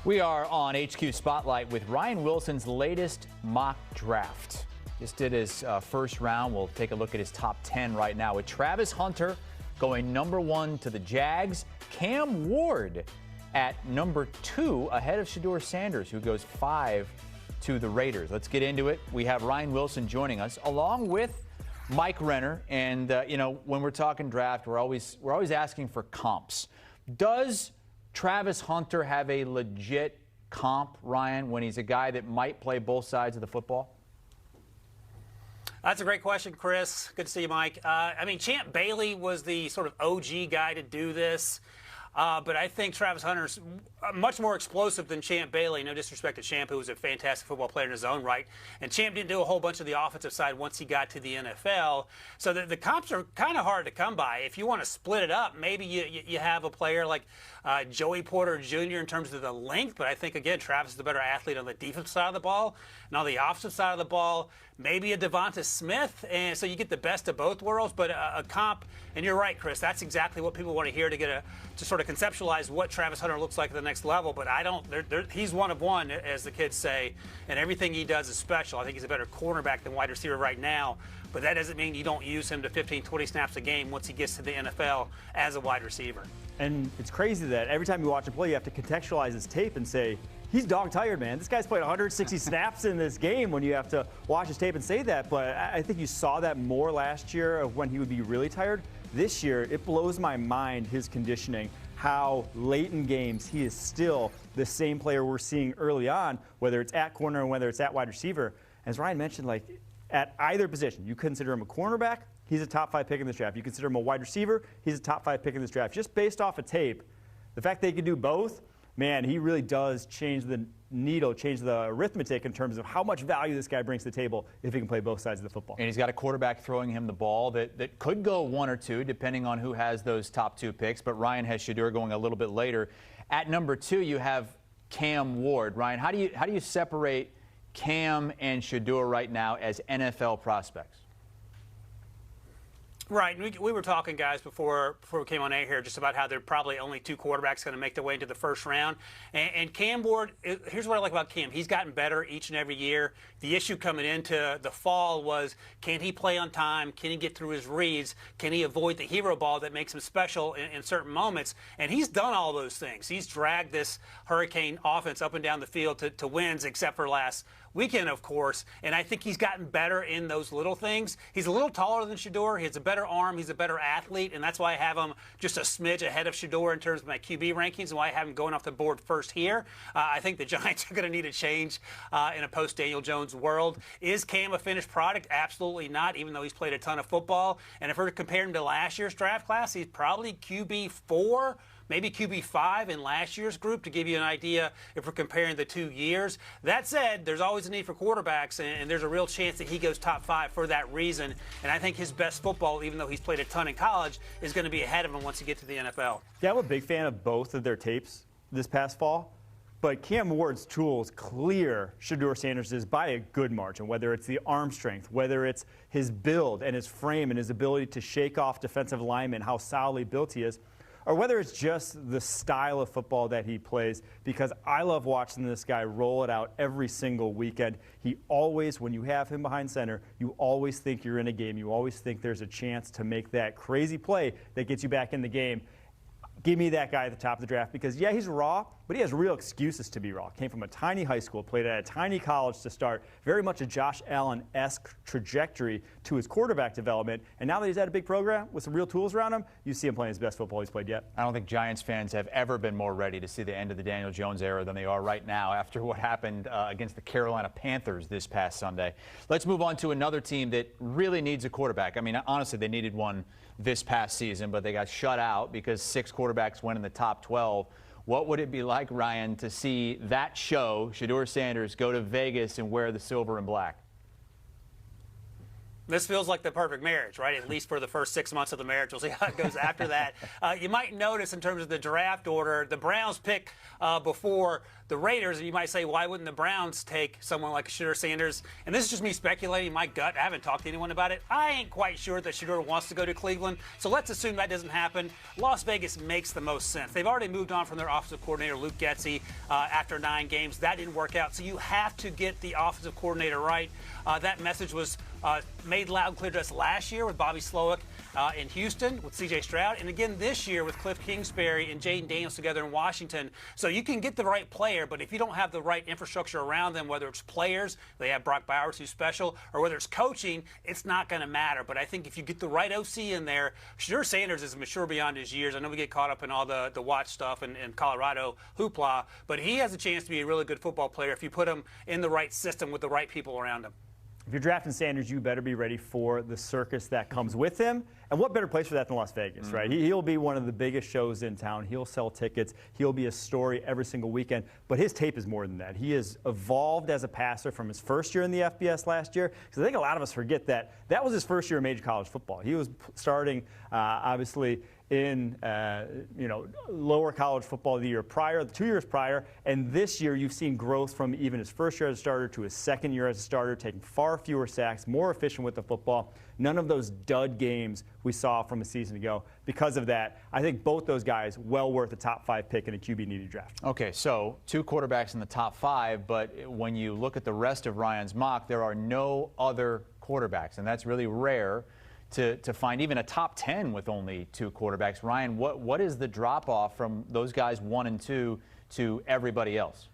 We are on HQ Spotlight with Ryan Wilson's latest mock draft. Just did his first round. We'll take a look at his top 10 right now with Travis Hunter going number 1 to the Jags. Cam Ward at number 2 ahead of Shador Sanders, who goes 5 to the Raiders. Let's get into it. We have Ryan Wilson joining us along with Mike Renner. And, when we're talking draft, we're always asking for comps. Does Travis Hunter have a legit comp, Ryan, when he's a guy that might play both sides of the football? That's a great question, Chris. Good to see you, Mike. Champ Bailey was the sort of OG guy to do this. But I think Travis Hunter's much more explosive than Champ Bailey. No disrespect to Champ, who was a fantastic football player in his own right. And Champ didn't do a whole bunch of the offensive side once he got to the NFL. So the comps are kind of hard to come by. If you want to split it up, maybe you have a player like Joey Porter Jr. in terms of the length. But I think, again, Travis is the better athlete on the defensive side of the ball. And on the offensive side of the ball, maybe a Devonta Smith. And so you get the best of both worlds. But a comp, and you're right, Chris, that's exactly what people want to hear to sort of conceptualize what Travis Hunter looks like at the next level. But he's one of one, as the kids say, and everything he does is special. I think he's a better cornerback than wide receiver right now. But that doesn't mean you don't use him to 15, 20 snaps a game once he gets to the NFL as a wide receiver. And it's crazy that every time you watch him play, you have to contextualize his tape and say, he's dog-tired, man. This guy's played 160 snaps in this game when you have to watch his tape and say that. But I think you saw that more last year of when he would be really tired. This year, it blows my mind, his conditioning, how late in games he is still the same player we're seeing early on, whether it's at corner or whether it's at wide receiver. As Ryan mentioned, at either position, you consider him a cornerback, he's a top 5 pick in this draft. You consider him a wide receiver, he's a top 5 pick in this draft. Just based off of tape, the fact that he can do both, man, he really does change the needle, change the arithmetic in terms of how much value this guy brings to the table if he can play both sides of the football. And he's got a quarterback throwing him the ball that could go 1 or 2, depending on who has those top 2 picks. But Ryan has Shador going a little bit later. At number 2, you have Cam Ward. Ryan, how do you separate Cam and Shador right now as NFL prospects? Right. We were talking, guys, before we came on air here, just about how there are probably only 2 quarterbacks going to make their way into the first round. And Cam Ward, here's what I like about Cam. He's gotten better each and every year. The issue coming into the fall was, can he play on time? Can he get through his reads? Can he avoid the hero ball that makes him special in certain moments? And he's done all those things. He's dragged this Hurricane offense up and down the field to wins, except for last weekend, of course, and I think he's gotten better in those little things. He's a little taller than Shador. He has a better arm. He's a better athlete, and that's why I have him just a smidge ahead of Shador in terms of my QB rankings and why I have him going off the board first here. I think the Giants are going to need a change in a post-Daniel Jones world. Is Cam a finished product? Absolutely not, even though he's played a ton of football. And if we're comparing him to last year's draft class, he's probably QB 4, maybe QB 5 in last year's group, to give you an idea if we're comparing the 2 years. That said, there's always a need for quarterbacks, and there's a real chance that he goes top 5 for that reason. And I think his best football, even though he's played a ton in college, is going to be ahead of him once he gets to the NFL. Yeah, I'm a big fan of both of their tapes this past fall. But Cam Ward's tools clear Shador Sanders is by a good margin, whether it's the arm strength, whether it's his build and his frame and his ability to shake off defensive linemen, how solidly built he is, or whether it's just the style of football that he plays, because I love watching this guy roll it out every single weekend. He always, when you have him behind center, you always think you're in a game. You always think there's a chance to make that crazy play that gets you back in the game. Give me that guy at the top of the draft because, yeah, he's raw, but he has real excuses to be raw. Came from a tiny high school, played at a tiny college to start. Very much a Josh Allen-esque trajectory to his quarterback development. And now that he's at a big program with some real tools around him, you see him playing his best football he's played yet. I don't think Giants fans have ever been more ready to see the end of the Daniel Jones era than they are right now after what happened against the Carolina Panthers this past Sunday. Let's move on to another team that really needs a quarterback. I mean, honestly, they needed one this past season, but they got shut out because 6 quarterbacks went in the top 12. What would it be like, Ryan, to see that show, Shador Sanders, go to Vegas and wear the silver and black? This feels like the perfect marriage, right? At least for the first 6 months of the marriage. We'll see how it goes after that. You might notice in terms of the draft order, the Browns pick before the Raiders, and you might say, why wouldn't the Browns take someone like Shador Sanders? And this is just me speculating, my gut. I haven't talked to anyone about it. I ain't quite sure that Shador wants to go to Cleveland, so let's assume that doesn't happen. Las Vegas makes the most sense. They've already moved on from their offensive coordinator, Luke Getsy, after 9 games. That didn't work out, so you have to get the offensive coordinator right. That message was made loud and clear to us last year with Bobby Slowick in Houston with C.J. Stroud, and again this year with Cliff Kingsbury and Jaden Daniels together in Washington. So you can get the right player, but if you don't have the right infrastructure around them, whether it's players, they have Brock Bowers who's special, or whether it's coaching, it's not going to matter. But I think if you get the right OC in there, Shador Sanders is mature beyond his years. I know we get caught up in all the watch stuff and Colorado hoopla, but he has a chance to be a really good football player if you put him in the right system with the right people around him. If you're drafting Sanders, you better be ready for the circus that comes with him. And what better place for that than Las Vegas, right? He'll be one of the biggest shows in town. He'll sell tickets. He'll be a story every single weekend. But his tape is more than that. He has evolved as a passer from his first year in the FBS last year. Because I think a lot of us forget that that was his first year in major college football. He was starting, obviously, in lower college football the year prior, the 2 years prior, and this year you've seen growth from even his first year as a starter to his second year as a starter, taking far fewer sacks, more efficient with the football. None of those dud games we saw from a season ago. Because of that, I think both those guys well worth a top 5 pick in a QB-needy draft. Okay, so 2 quarterbacks in the top 5, but when you look at the rest of Ryan's mock, there are no other quarterbacks, and that's really rare to find even a top 10 with only 2 quarterbacks. Ryan, what is the drop-off from those guys 1 and 2 to everybody else?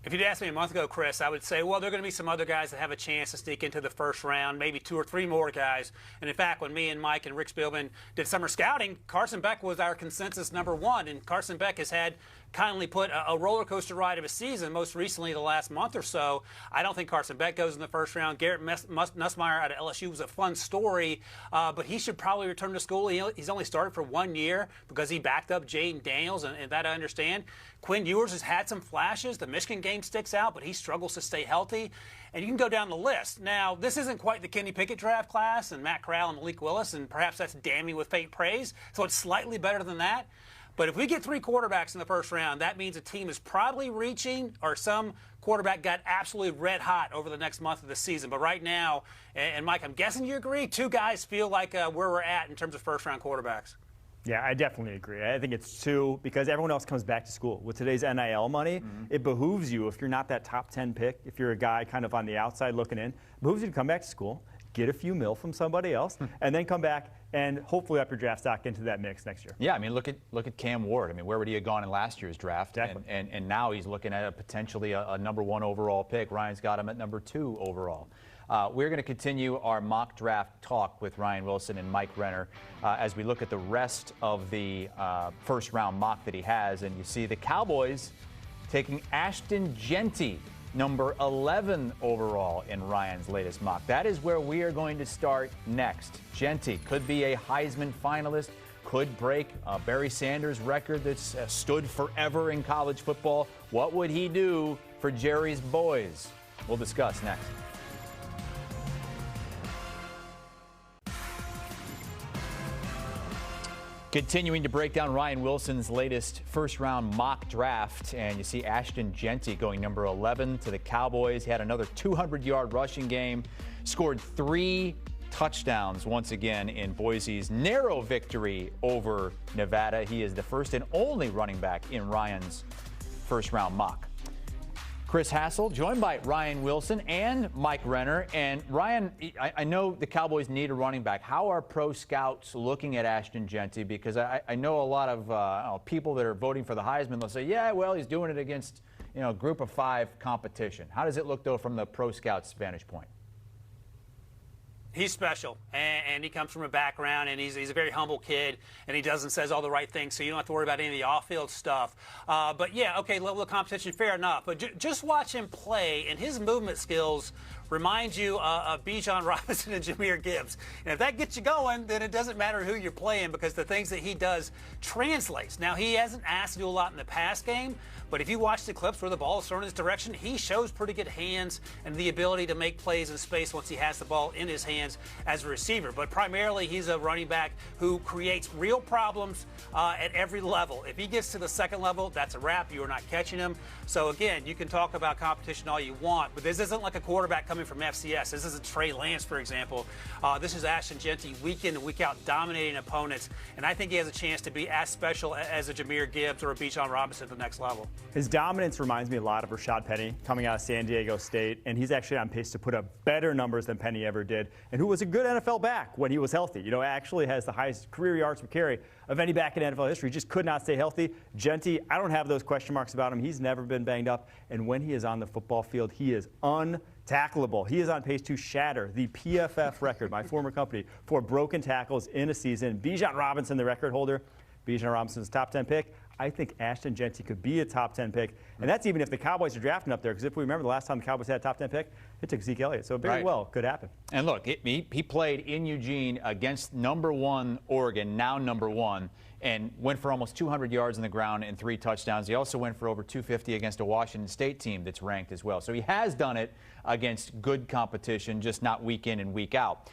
If you'd asked me a month ago, Chris, I would say, well, there are going to be some other guys that have a chance to sneak into the first round, maybe 2 or 3 more guys. And in fact, when me and Mike and Rick Spielman did summer scouting, Carson Beck was our consensus number 1. And Carson Beck has had kindly put a roller coaster ride of a season, most recently the last month or so. I don't think Carson Beck goes in the first round. Garrett Nussmeier out of LSU was a fun story, but he should probably return to school. He's only started for 1 year because he backed up Jaden Daniels, and that I understand. Quinn Ewers has had some flashes. The Michigan game sticks out, but he struggles to stay healthy. And you can go down the list. Now, this isn't quite the Kenny Pickett draft class and Matt Corral and Malik Willis, and perhaps that's damning with faint praise, so it's slightly better than that. But if we get 3 quarterbacks in the first round, that means a team is probably reaching, or some quarterback got absolutely red hot over the next month of the season. But right now, and Mike, I'm guessing you agree, 2 guys feel like where we're at in terms of first-round quarterbacks. Yeah, I definitely agree. I think it's 2 because everyone else comes back to school. With today's NIL money, it behooves you, if you're not that top 10 pick, if you're a guy kind of on the outside looking in, it behooves you to come back to school, get a few mil from somebody else, and then come back and hopefully up your draft stock into that mix next year. Yeah, I mean, look at Cam Ward. I mean, where would he have gone in last year's draft? Exactly. And now he's looking at potentially a number 1 overall pick. Ryan's got him at number 2 overall. We're going to continue our mock draft talk with Ryan Wilson and Mike Renner as we look at the rest of the first-round mock that he has. And you see the Cowboys taking Ashton Jeanty, number 11 overall in Ryan's latest mock. That is where we are going to start next. Jeanty could be a Heisman finalist, could break Barry Sanders' record that's stood forever in college football. What would he do for Jerry's boys? We'll discuss next. Continuing to break down Ryan Wilson's latest first-round mock draft, and you see Ashton Jeanty going number 11 to the Cowboys. He had another 200-yard rushing game, scored 3 touchdowns once again in Boise's narrow victory over Nevada. He is the first and only running back in Ryan's first-round mock. Chris Hassel, joined by Ryan Wilson and Mike Renner. And Ryan, I know the Cowboys need a running back. How are pro scouts looking at Ashton Jeanty? Because I know a lot of people that are voting for the Heisman, they'll say, yeah, well, he's doing it against group of 5 competition. How does it look, though, from the pro scouts' vantage point? He's special, and he comes from a background, and he's a very humble kid, and he does and says all the right things, so you don't have to worry about any of the off-field stuff. But, yeah, okay, level of competition, fair enough. But just watch him play, and his movement skills reminds you of Bijan Robinson and Jahmyr Gibbs. And if that gets you going, then it doesn't matter who you're playing because the things that he does translates. Now, he hasn't asked to do a lot in the pass game, but if you watch the clips where the ball is thrown in his direction, he shows pretty good hands and the ability to make plays in space once he has the ball in his hands as a receiver. But primarily, he's a running back who creates real problems at every level. If he gets to the second level, that's a wrap. You are not catching him. So, again, you can talk about competition all you want, but this isn't like a quarterback coming from FCS. This isn't Trey Lance, for example. This is Ashton Jeanty week in and week out dominating opponents, and I think he has a chance to be as special as a Jahmyr Gibbs or a Bijan Robinson at the next level. His dominance reminds me a lot of Rashad Penny coming out of San Diego State, and he's actually on pace to put up better numbers than Penny ever did, and who was a good NFL back when he was healthy. You know, actually has the highest career yards per carry of any back in NFL history. Just could not stay healthy. Jeanty, I don't have those question marks about him. He's never been banged up, and when he is on the football field, he is untackleable. He is on pace to shatter the PFF record, my former company, for broken tackles in a season. Bijan Robinson, the record holder. Bijan Robinson's top 10 pick. I think Ashton Jeanty could be a top 10 pick, and that's even if the Cowboys are drafting up there, because if we remember the last time the Cowboys had a top 10 pick, it took Zeke Elliott, so very well could happen. And look, he played in Eugene against #1 Oregon, now #1, and went for almost 200 yards on the ground and 3 touchdowns. He also went for over 250 against a Washington State team that's ranked as well. So he has done it against good competition, just not week in and week out.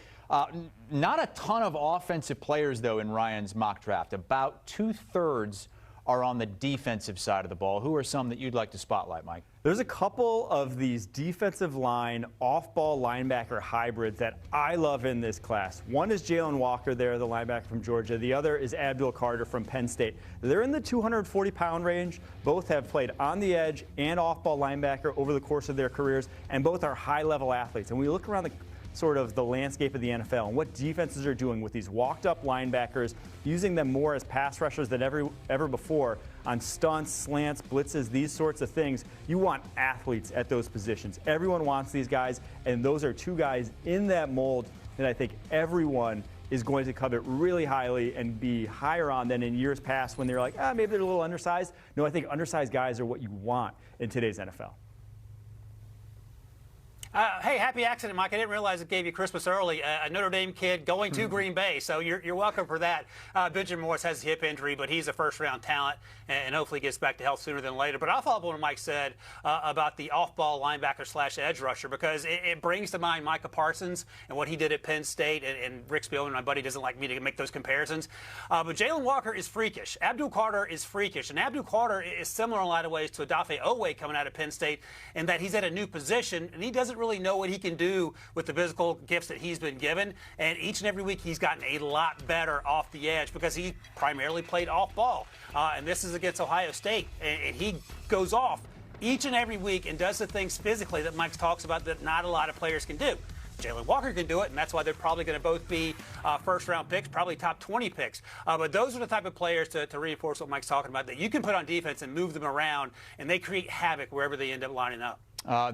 Not a ton of offensive players, though, in Ryan's mock draft. About 2/3 are on the defensive side of the ball. Who are some that you'd like to spotlight, Mike? There's a couple of these defensive line, off-ball linebacker hybrids that I love in this class. One is Jalen Walker there, the linebacker from Georgia. The other is Abdul Carter from Penn State. They're in the 240-pound range. Both have played on the edge and off-ball linebacker over the course of their careers, and both are high-level athletes. And when you look around the landscape of the NFL and what defenses are doing with these walked-up linebackers, using them more as pass rushers than ever before on stunts, slants, blitzes, these sorts of things. You want athletes at those positions. Everyone wants these guys, and those are 2 guys in that mold that I think everyone is going to covet really highly and be higher on than in years past when they're like, maybe they're a little undersized. No, I think undersized guys are what you want in today's NFL. Hey, happy accident, Mike. I didn't realize it gave you Christmas early. A Notre Dame kid going to Green Bay, so you're welcome for that. Benjamin Morris has a hip injury, but he's a first-round talent, and hopefully gets back to health sooner than later. But I'll follow up on what Mike said about the off-ball linebacker/edge rusher, because it brings to mind Micah Parsons and what he did at Penn State, and Rick Spielman, my buddy, doesn't like me to make those comparisons. But Jalen Walker is freakish. Abdul Carter is freakish, and Abdul Carter is similar in a lot of ways to Odafe Oweh coming out of Penn State, in that he's at a new position, and he doesn't really know what he can do with the physical gifts that he's been given. And each and every week he's gotten a lot better off the edge because he primarily played off ball. And this is against Ohio State. And he goes off each and every week and does the things physically that Mike talks about that not a lot of players can do. Jalen Walker can do it, and that's why they're probably going to both be first-round picks, probably top 20 picks. But those are the type of players, to reinforce what Mike's talking about, that you can put on defense and move them around, and they create havoc wherever they end up lining up.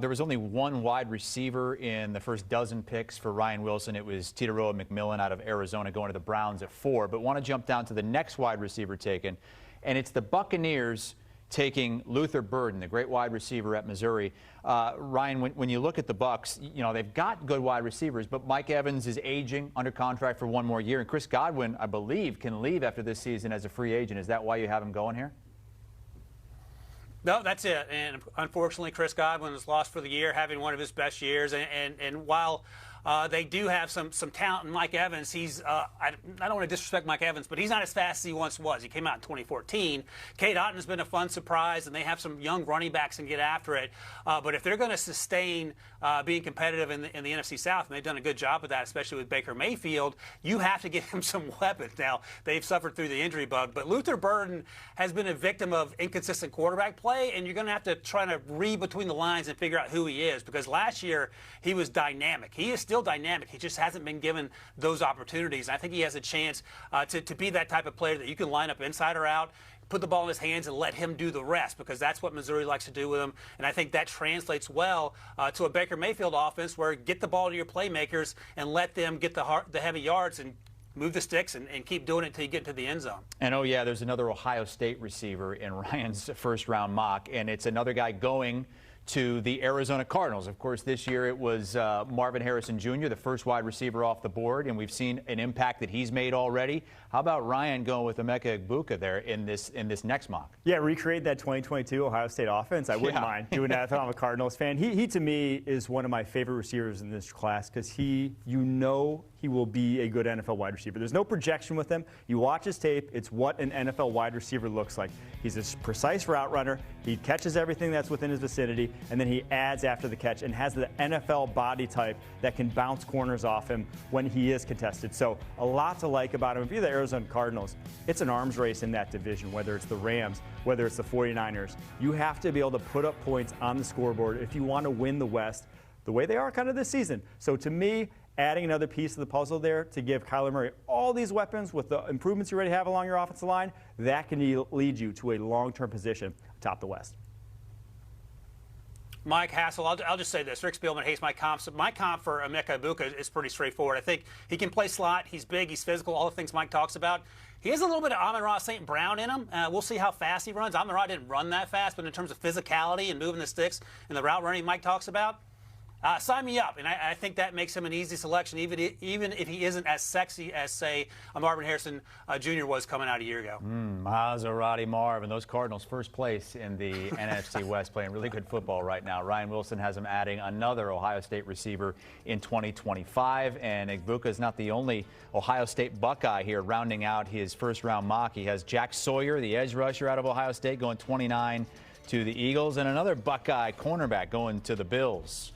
There was only 1 wide receiver in the first dozen picks for Ryan Wilson. It was Titaroa McMillan out of Arizona going to the Browns at 4. But want to jump down to the next wide receiver taken, and it's the Buccaneers taking Luther Burden, the great wide receiver at Missouri. Ryan, when you look at the Bucs, you know, they've got good wide receivers, but Mike Evans is aging, under contract for 1 more year, and Chris Godwin, I believe, can leave after this season as a free agent. Is that why you have him going here? No, that's it. And unfortunately, Chris Godwin was lost for the year, having one of his best years. And while they do have some talent in Mike Evans, he's I don't want to disrespect Mike Evans, but he's not as fast as he once was. He came out in 2014. Cade Otton's been a fun surprise, and they have some young running backs and get after it. But if they're going to sustain being competitive in the NFC South, and they've done a good job of that, especially with Baker Mayfield, you have to get him some weapons. Now, they've suffered through the injury bug, but Luther Burden has been a victim of inconsistent quarterback play, and you're going to have to try to read between the lines and figure out who he is, because last year he was dynamic. He is still dynamic. He just hasn't been given those opportunities. And I think he has a chance to be that type of player that you can line up inside or out, put the ball in his hands and let him do the rest, because that's what Missouri likes to do with him. And I think that translates well to a Baker Mayfield offense, where get the ball to your playmakers and let them get the heavy yards and move the sticks and keep doing it until you get to the end zone. And, oh, yeah, there's another Ohio State receiver in Ryan's first-round mock, and it's another guy going to the Arizona Cardinals. Of course, this year it was Marvin Harrison Jr., the first wide receiver off the board, and we've seen an impact that he's made already. How about Ryan going with Emeka Egbuka there in this next mock? Yeah, recreate that 2022 Ohio State offense. I wouldn't mind doing that if I'm a Cardinals fan. He to me is one of my favorite receivers in this class because he will be a good NFL wide receiver. There's no projection with him. You watch his tape, it's what an NFL wide receiver looks like. He's a precise route runner. He catches everything that's within his vicinity, and then he adds after the catch and has the NFL body type that can bounce corners off him when he is contested. So a lot to like about him. If you're the Arizona Cardinals, it's an arms race in that division, whether it's the Rams, whether it's the 49ers. You have to be able to put up points on the scoreboard if you want to win the West the way they are kind of this season. So to me, adding another piece of the puzzle there to give Kyler Murray all these weapons with the improvements you already have along your offensive line, that can lead you to a long-term position atop the West. Mike Hassel, I'll just say this. Rick Spielman hates my comp. So my comp for Emeka Egbuka is pretty straightforward. I think he can play slot. He's big. He's physical. All the things Mike talks about. He has a little bit of Amon-Ra St. Brown in him. We'll see how fast he runs. Amon-Ra didn't run that fast, but in terms of physicality and moving the sticks and the route running Mike talks about, sign me up, and I think that makes him an easy selection, even if he isn't as sexy as, say, a Marvin Harrison Jr. was coming out a year ago. Maserati Marv, and those Cardinals first place in the NFC West, playing really good football right now. Ryan Wilson has him adding another Ohio State receiver in 2025, and Egbuka is not the only Ohio State Buckeye here rounding out his first-round mock. He has Jack Sawyer, the edge rusher out of Ohio State, going 29 to the Eagles, and another Buckeye cornerback going to the Bills.